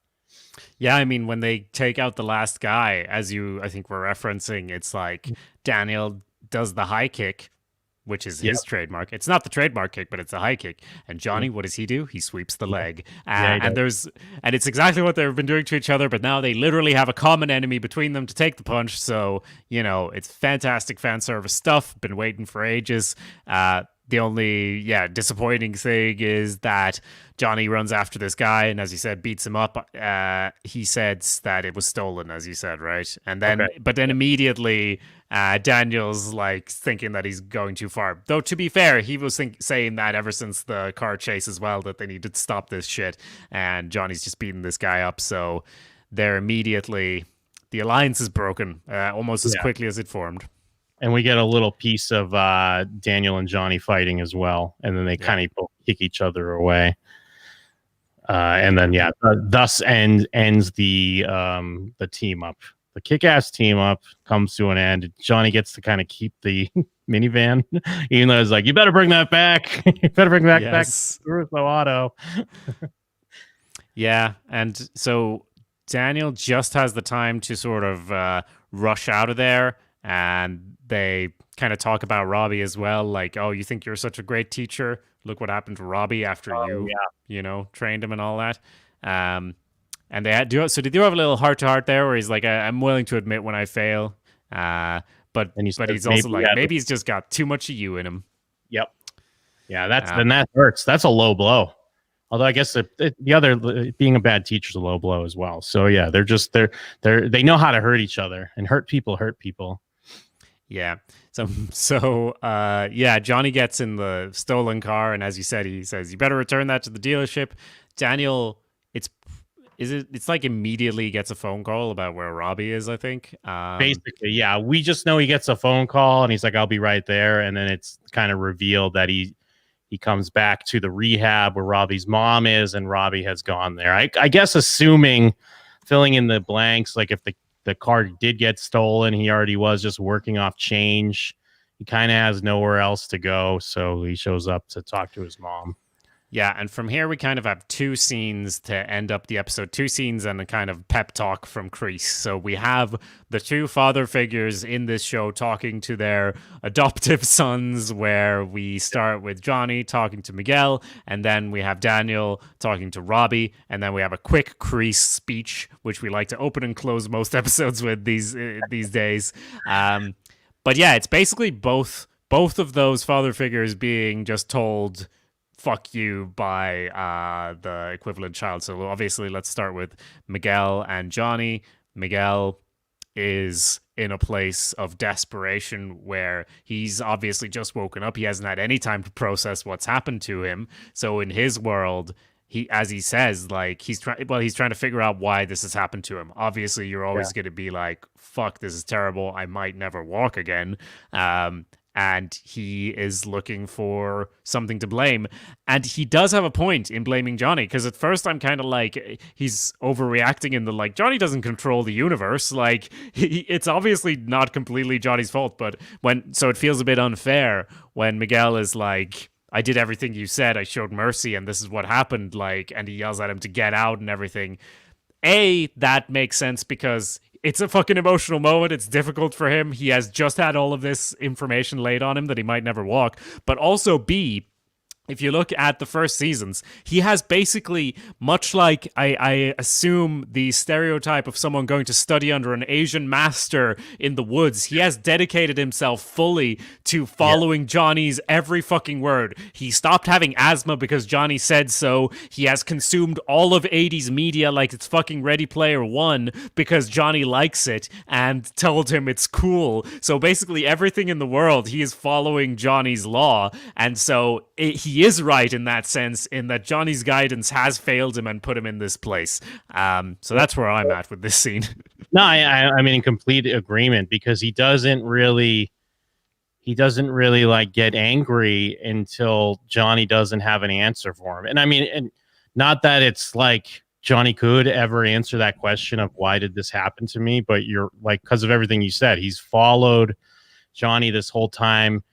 Yeah, I mean, when they take out the last guy, as I think we're referencing, it's like Daniel does the high kick, which is his trademark. It's not the trademark kick, but it's a high kick. And Johnny, what does he do? He sweeps the leg. And it's exactly what they've been doing to each other, but now they literally have a common enemy between them to take the punch. So, it's fantastic fan service stuff. Been waiting for ages. The only, disappointing thing is that Johnny runs after this guy and, as you said, beats him up. He said that it was stolen, as you said, right? And then, but then immediately, Daniel's like thinking that he's going too far. Though, to be fair, he was saying that ever since the car chase as well, that they needed to stop this shit. And Johnny's just beating this guy up. So they're immediately, the alliance is broken almost as quickly as it formed.
And we get a little piece of Daniel and Johnny fighting as well, and then they kind of kick each other away. And then thus ends the team up. The kick-ass team up comes to an end. Johnny gets to kind of keep the minivan, even though it's like, you better bring that back. You better bring that back through the auto.
Yeah, and so Daniel just has the time to sort of rush out of there, and they kind of talk about Robbie as well. Like, oh, you think you're such a great teacher? Look what happened to Robbie after you know, trained him and all that. And they do have a little heart-to-heart there where he's like, I'm willing to admit when I fail. But he's also like, maybe he's just got too much of you in him.
Yep. Yeah, that hurts. That's a low blow. Although I guess the other, being a bad teacher is a low blow as well. So yeah, they know how to hurt each other, and hurt people.
Yeah. So Johnny gets in the stolen car, and as you said, he says, you better return that to the dealership. Daniel, it's like immediately gets a phone call about where Robbie is, I think.
Basically, yeah. We just know he gets a phone call and he's like, I'll be right there. And then it's kind of revealed that he comes back to the rehab where Robbie's mom is, and Robbie has gone there. I guess filling in the blanks, like if the car did get stolen, he already was just working off change. He kind of has nowhere else to go, so he shows up to talk to his mom.
Yeah, and from here we kind of have two scenes to end up the episode. Two scenes and a kind of pep talk from Kreese. So we have the two father figures in this show talking to their adoptive sons, where we start with Johnny talking to Miguel, and then we have Daniel talking to Robbie, and then we have a quick Kreese speech, which we like to open and close most episodes with these days. But yeah, it's basically both of those father figures being just told fuck you by the equivalent child. So obviously let's start with Miguel and Johnny. Miguel is in a place of desperation where he's obviously just woken up. He hasn't had any time to process what's happened to him. So in his world, as he says, like he's trying to figure out why this has happened to him. Obviously, you're always going to be like, fuck, this is terrible. I might never walk again. And he is looking for something to blame. And he does have a point in blaming Johnny, because at first I'm kind of like, he's overreacting in the, like, Johnny doesn't control the universe. Like, it's obviously not completely Johnny's fault, but so it feels a bit unfair when Miguel is like, I did everything you said, I showed mercy, and this is what happened, like, and he yells at him to get out and everything. That makes sense because it's a fucking emotional moment. It's difficult for him. He has just had all of this information laid on him that he might never walk. But also B, if you look at the first seasons, he has basically, much like I assume the stereotype of someone going to study under an Asian master in the woods, he has dedicated himself fully to following Johnny's every fucking word. He stopped having asthma because Johnny said so. He has consumed all of 80s media like it's fucking Ready Player One because Johnny likes it and told him it's cool. So basically everything in the world, he is following Johnny's law. And so he is right in that sense, in that Johnny's guidance has failed him and put him in this place. So that's where I'm at with this scene.
No, I mean, in complete agreement, because he doesn't really like get angry until Johnny doesn't have an answer for him. And I mean, and not that it's like Johnny could ever answer that question of why did this happen to me, but you're like, because of everything you said, he's followed Johnny this whole time.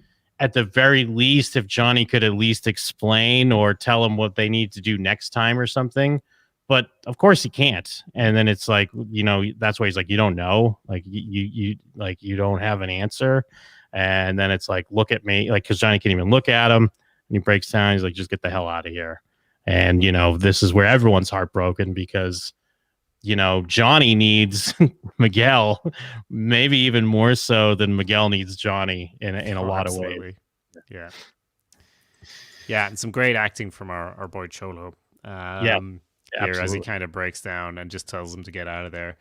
At the very least, if Johnny could at least explain or tell him what they need to do next time or something. But of course he can't. And then it's like, you know, that's why he's like, you don't know, like you don't have an answer. And then it's like, look at me, like, because Johnny can't even look at him, and he breaks down. He's like, just get the hell out of here. And, you know, this is where everyone's heartbroken, because, you know, Johnny needs Miguel, maybe even more so than Miguel needs Johnny in a lot of ways.
Yeah. Yeah, and some great acting from our boy Cholo. Here, as he kind of breaks down and just tells him to get out of there.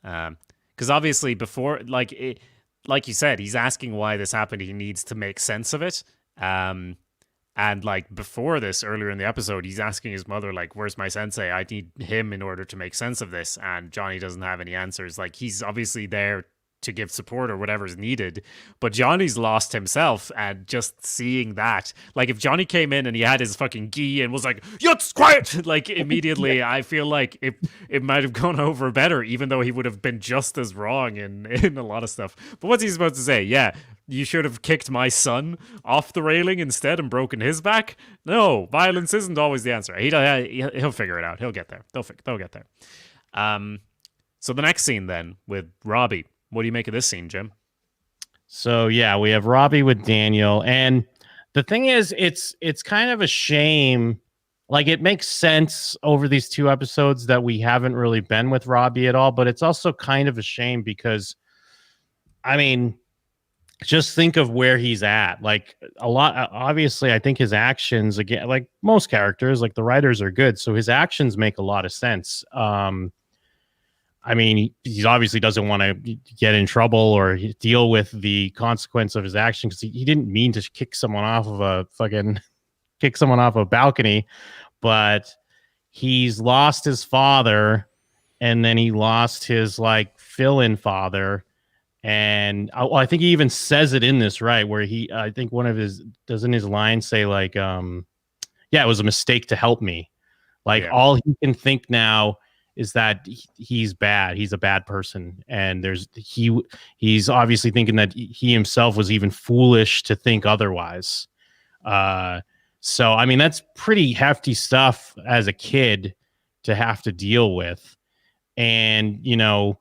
Because obviously before, like you said, he's asking why this happened. He needs to make sense of it. And like before this, earlier in the episode, he's asking his mother, like, where's my sensei? I need him in order to make sense of this. And Johnny doesn't have any answers. Like, he's obviously there to give support or whatever's needed. But Johnny's lost himself, and just seeing that, like if Johnny came in and he had his fucking gi and was like, "Yutz, quiet!" like immediately, I feel like it might have gone over better, even though he would have been just as wrong in a lot of stuff. But what's he supposed to say? Yeah, you should have kicked my son off the railing instead and broken his back. No, violence isn't always the answer. He'll figure it out. He'll get there. They'll get there. So the next scene then with Robbie. What do you make of this scene, Jim?
So yeah, we have Robbie with Daniel, and the thing is, it's kind of a shame. Like, it makes sense over these 2 episodes that we haven't really been with Robbie at all, but it's also kind of a shame because, I mean, just think of where he's at. Like, a lot, obviously, I think his actions, again, like most characters, like the writers are good, so his actions make a lot of sense. I mean, he obviously doesn't want to get in trouble or deal with the consequence of his action because he didn't mean to kick someone off of a balcony, but he's lost his father, and then he lost his like fill-in father, and I think he even says it in this, right, where I think one of his lines say like, yeah, it was a mistake to help me. Like, all he can think now is that he's bad. He's a bad person. And he's obviously thinking that he himself was even foolish to think otherwise. So, I mean, that's pretty hefty stuff as a kid to have to deal with. And, you know,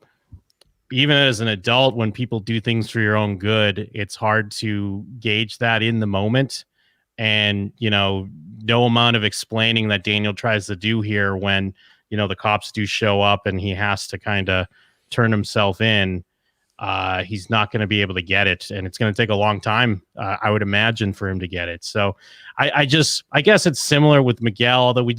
even as an adult, when people do things for your own good, it's hard to gauge that in the moment. And, you know, no amount of explaining that Daniel tries to do here when, you know, the cops do show up and he has to kind of turn himself in, he's not going to be able to get it. And it's going to take a long time, I would imagine, for him to get it. So I guess it's similar with Miguel, although we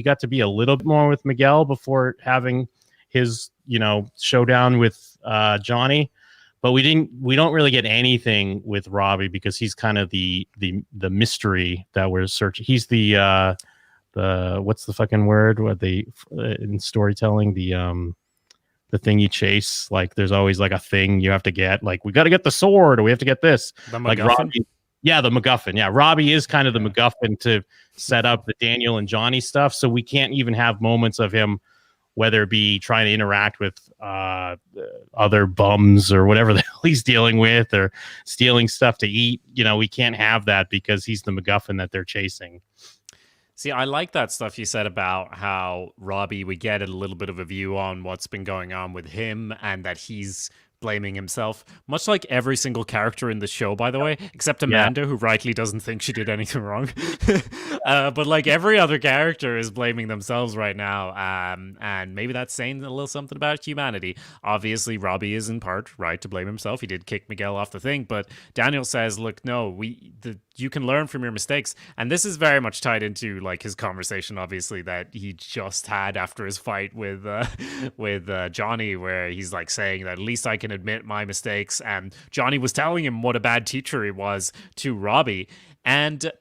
got to be a little bit more with Miguel before having his, you know, showdown with Johnny. But we don't really get anything with Robbie because he's kind of the mystery that we're searching. He's the what's the fucking word? What they in storytelling, the thing you chase. Like, there's always like a thing you have to get. Like, we got to get the sword, or we have to get this.
The
like
MacGuffin?
Robbie, the MacGuffin. Yeah, Robbie is kind of the MacGuffin to set up the Daniel and Johnny stuff. So we can't even have moments of him, whether it be trying to interact with other bums or whatever the hell he's dealing with, or stealing stuff to eat. You know, we can't have that because he's the MacGuffin that they're chasing.
See, I like that stuff you said about how Robbie, we get a little bit of a view on what's been going on with him and that he's blaming himself, much like every single character in the show, by the way, except Amanda, who rightly doesn't think she did anything wrong. But like every other character is blaming themselves right now, and maybe that's saying a little something about humanity. Obviously, Robbie is in part right to blame himself. He did kick Miguel off the thing, but Daniel says, look, no, you can learn from your mistakes. And this is very much tied into like his conversation, obviously, that he just had after his fight with Johnny, where he's like saying that at least I can admit my mistakes. And Johnny was telling him what a bad teacher he was to Robbie. And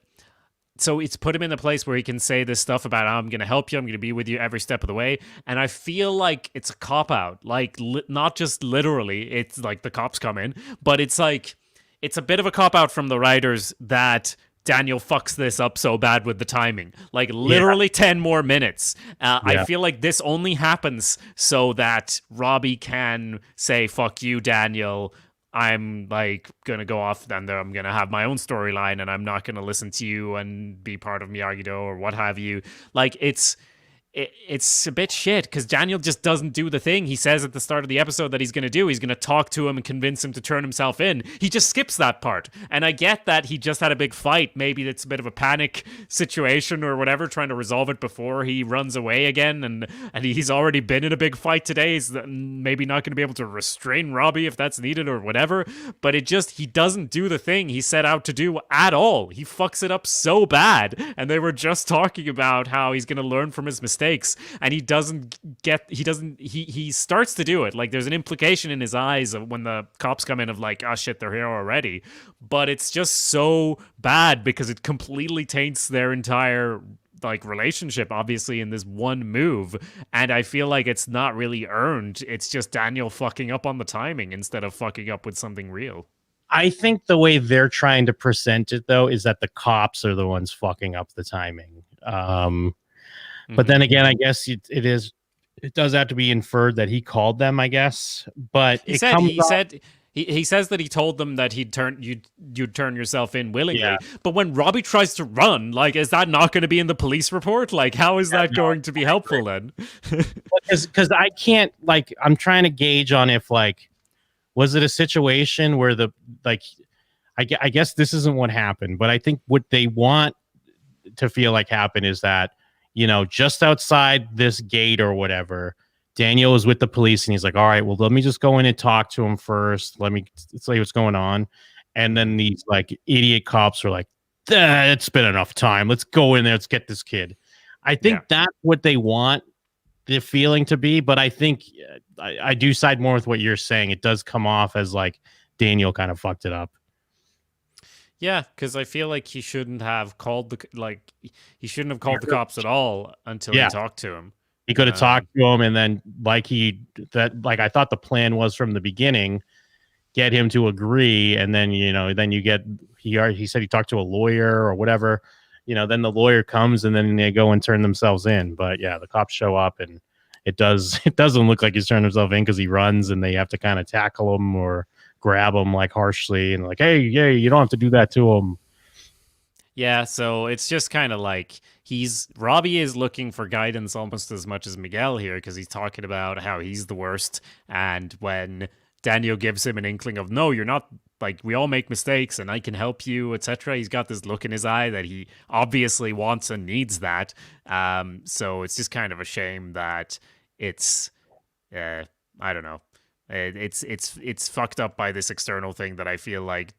so it's put him in a place where he can say this stuff about, I'm going to help you, I'm going to be with you every step of the way. And I feel like it's a cop-out. Like, not just literally, it's like the cops come in, but it's like, it's a bit of a cop-out from the writers that Daniel fucks this up so bad with the timing. Like, literally 10 more minutes. I feel like this only happens so that Robbie can say, fuck you, Daniel. I'm, like, going to go off, and I'm going to have my own storyline, and I'm not going to listen to you and be part of Miyagi-Do or what have you. Like, it's a bit shit because Daniel just doesn't do the thing he says at the start of the episode that he's going to do. He's going to talk to him and convince him to turn himself in. He just skips that part. And I get that he just had a big fight. Maybe it's a bit of a panic situation or whatever, trying to resolve it before he runs away again. And he's already been in a big fight today. He's maybe not going to be able to restrain Robbie if that's needed or whatever. But he doesn't do the thing he set out to do at all. He fucks it up so bad. And they were just talking about how he's going to learn from his mistakes. And he starts to do it. Like, there's an implication in his eyes of when the cops come in of like, oh shit, they're here already. But it's just so bad because it completely taints their entire like relationship obviously in this one move, and I feel like it's not really earned. It's just Daniel fucking up on the timing instead of fucking up with something real.
I think the way they're trying to present it, though, is that the cops are the ones fucking up the timing. But then again, I guess it does have to be inferred that he called them, I guess. But
he says that he told them that you'd turn yourself in willingly.
Yeah.
But when Robbie tries to run, like, is that not going to be in the police report? Like, how is that going to be helpful then?
Because I can't, like, I'm trying to gauge on if, like, was it a situation where I guess this isn't what happened, but I think what they want to feel like happened is that, you know, just outside this gate or whatever, Daniel is with the police and he's like, all right, well, let me just go in and talk to him first. Let me say what's going on. And then these like idiot cops are like, it's been enough time. Let's go in there. Let's get this kid. I think that's what they want the feeling to be. But I think I do side more with what you're saying. It does come off as like Daniel kind of fucked it up.
Yeah, because I feel like he shouldn't have called the cops at all until he talked to him.
He could have talked to him, and then I thought the plan was from the beginning, get him to agree, and then he said he talked to a lawyer or whatever, then the lawyer comes and then they go and turn themselves in. But yeah, the cops show up and it doesn't look like he's turned himself in because he runs and they have to kind of tackle him or grab him like harshly and like, hey, you don't have to do that to him.
Yeah, so it's just kind of like Robbie is looking for guidance almost as much as Miguel here, because he's talking about how he's the worst, and when Daniel gives him an inkling of, no, you're not, like, we all make mistakes and I can help you, etc., he's got this look in his eye that he obviously wants and needs that. So it's just kind of a shame that it's I don't know. It's fucked up by this external thing that I feel like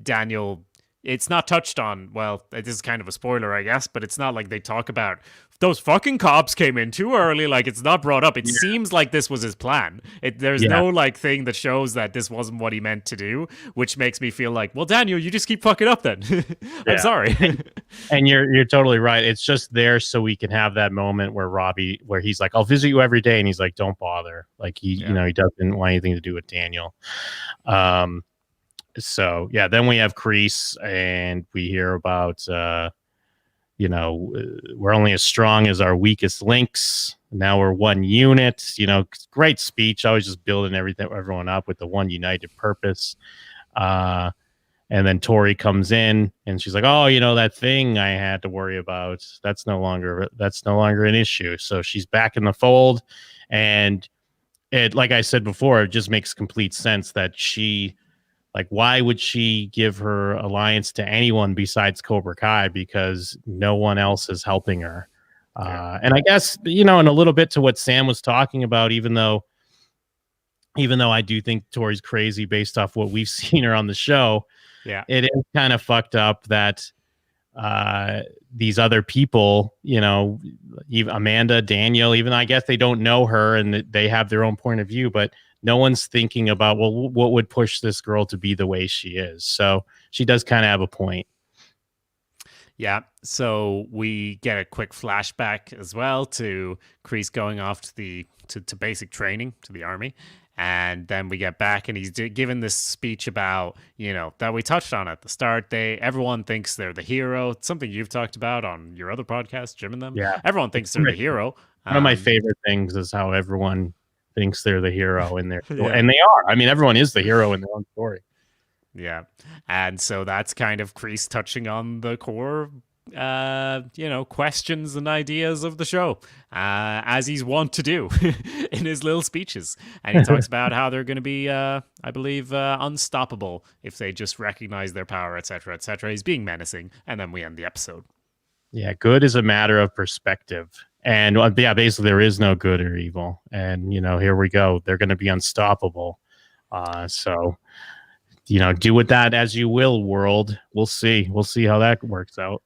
Daniel. It's not touched on. Well, this is kind of a spoiler, I guess, but it's not like they talk about those fucking cops came in too early. Like, it's not brought up. It seems like this was his plan. There's no like thing that shows that this wasn't what he meant to do, which makes me feel like, well, Daniel, you just keep fucking up then. I'm sorry.
And you're totally right. It's just there so we can have that moment where he's like, I'll visit you every day, and he's like, don't bother. Like he doesn't want anything to do with Daniel. So yeah, then we have Kreese, and we hear about we're only as strong as our weakest links. Now we're one unit. Great speech. I was just building everyone up with the one united purpose. And then Tori comes in, and she's like, "Oh, that thing I had to worry about. That's no longer an issue." So she's back in the fold, and it, like I said before, it just makes complete sense that she. Like, why would she give her alliance to anyone besides Cobra Kai? Because no one else is helping her. And I guess, and a little bit to what Sam was talking about, even though I do think Tori's crazy based off what we've seen her on the show. Yeah, it is kind of fucked up that these other people, even Amanda, Daniel, even I guess they don't know her and they have their own point of view, but no one's thinking about, well, what would push this girl to be the way she is. So she does kind of have a point.
Yeah. So we get a quick flashback as well to Kreese going off to basic training to the army. And then we get back and he's given this speech about, that we touched on at the start. Everyone thinks they're the hero. It's something you've talked about on your other podcast, Jim and them. Yeah. Everyone thinks they're the hero.
One of my favorite things is how everyone thinks they're the hero in their story. And they are. I mean, everyone is the hero in their own story.
Yeah. And so that's kind of Kreese touching on the core questions and ideas of the show, as he's wont to do in his little speeches. And he talks about how they're going to be, I believe, unstoppable if they just recognize their power, etc., etc. He's being menacing. And then we end the episode. Yeah,
good is a matter of perspective. And basically there is no good or evil. And, here we go. They're going to be unstoppable. So, do with that as you will, world. We'll see. We'll see how that works out.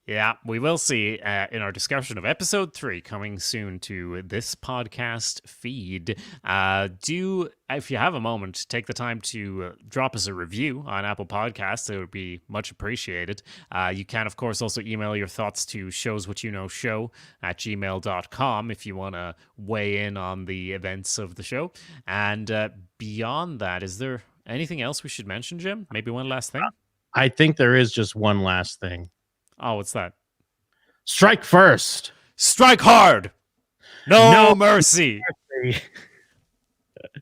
Yeah, we will see in our discussion of episode 3 coming soon to this podcast feed. If you have a moment, take the time to drop us a review on Apple Podcasts. It would be much appreciated. You can, of course, also email your thoughts to showswhatyouknowshow@gmail.com if you want to weigh in on the events of the show. And beyond that, is there anything else we should mention, Jim? Maybe one last thing?
I think there is just one last thing.
Oh, what's that?
Strike first.
Strike hard. No mercy.